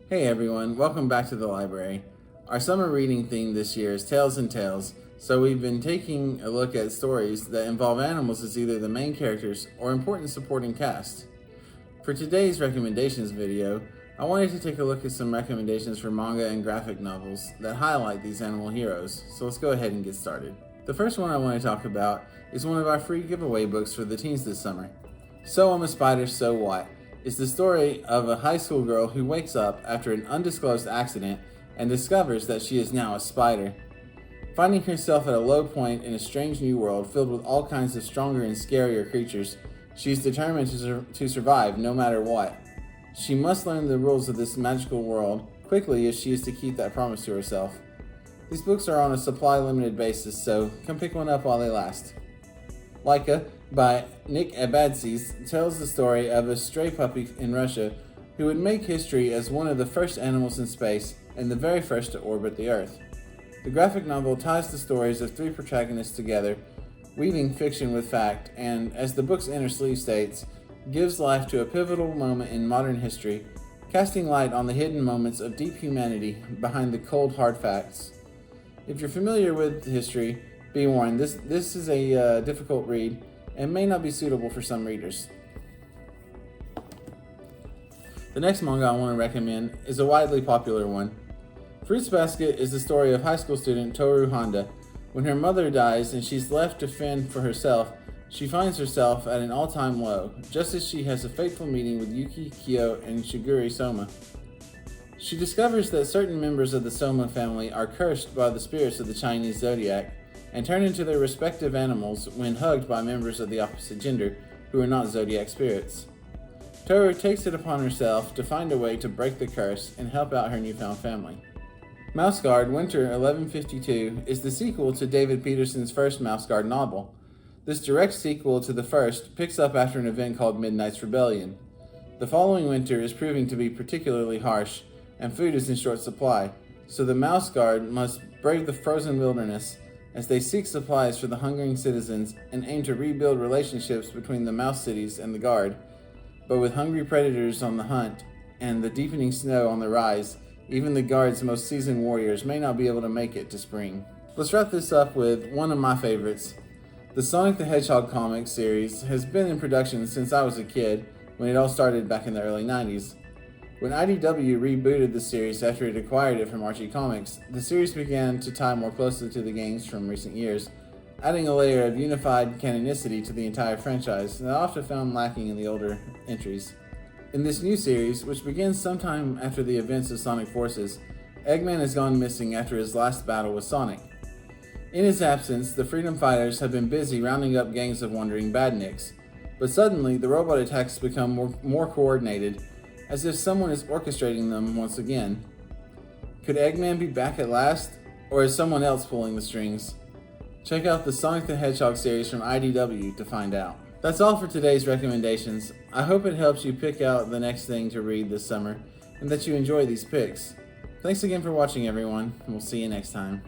Hey everyone, welcome back to the library. Our summer reading theme this year is Tales and Tales, so we've been taking a look at stories that involve animals as either the main characters or important supporting cast. For today's recommendations video, I wanted to take a look at some recommendations for manga and graphic novels that highlight these animal heroes, so let's go ahead and get started. The first one I want to talk about is one of our free giveaway books for the teens this summer. So I'm a Spider, So What? Is the story of a high school girl who wakes up after an undisclosed accident and discovers that she is now a spider. Finding herself at a low point in a strange new world filled with all kinds of stronger and scarier creatures, she is determined to survive no matter what. She must learn the rules of this magical world quickly if she is to keep that promise to herself. These books are on a supply-limited basis, so come pick one up while they last. Laika by Nick Abadzis tells the story of a stray puppy in Russia who would make history as one of the first animals in space and the very first to orbit the Earth. The graphic novel ties the stories of three protagonists together, weaving fiction with fact, and, as the book's inner sleeve states, gives life to a pivotal moment in modern history, casting light on the hidden moments of deep humanity behind the cold, hard facts. If you're familiar with history, be warned, this is a difficult read and may not be suitable for some readers. The next manga I want to recommend is a widely popular one. Fruits Basket is the story of high school student Toru Honda. When her mother dies and she's left to fend for herself, she finds herself at an all-time low, just as she has a fateful meeting with Yuki, Kyo, and Shigure Soma. She discovers that certain members of the Soma family are cursed by the spirits of the Chinese zodiac, and turn into their respective animals when hugged by members of the opposite gender who are not zodiac spirits. Toru takes it upon herself to find a way to break the curse and help out her newfound family. Mouseguard Winter 1152 is the sequel to David Peterson's first Mouseguard novel. This direct sequel to the first picks up after an event called Midnight's Rebellion. The following winter is proving to be particularly harsh, and food is in short supply, so the Mouseguard must brave the frozen wilderness as they seek supplies for the hungering citizens and aim to rebuild relationships between the mouse cities and the guard. But with hungry predators on the hunt and the deepening snow on the rise, even the guard's most seasoned warriors may not be able to make it to spring. Let's wrap this up with one of my favorites. The Sonic the Hedgehog comic series has been in production since I was a kid, when it all started back in the early 90s. When IDW rebooted the series after it acquired it from Archie Comics, the series began to tie more closely to the games from recent years, adding a layer of unified canonicity to the entire franchise that I often found lacking in the older entries. In this new series, which begins sometime after the events of Sonic Forces, Eggman has gone missing after his last battle with Sonic. In his absence, the Freedom Fighters have been busy rounding up gangs of wandering badniks, but suddenly the robot attacks become more coordinated, as if someone is orchestrating them once again. Could Eggman be back at last, or is someone else pulling the strings? Check out the Sonic the Hedgehog series from IDW to find out. That's all for today's recommendations. I hope it helps you pick out the next thing to read this summer, and that you enjoy these picks. Thanks again for watching, everyone, and we'll see you next time.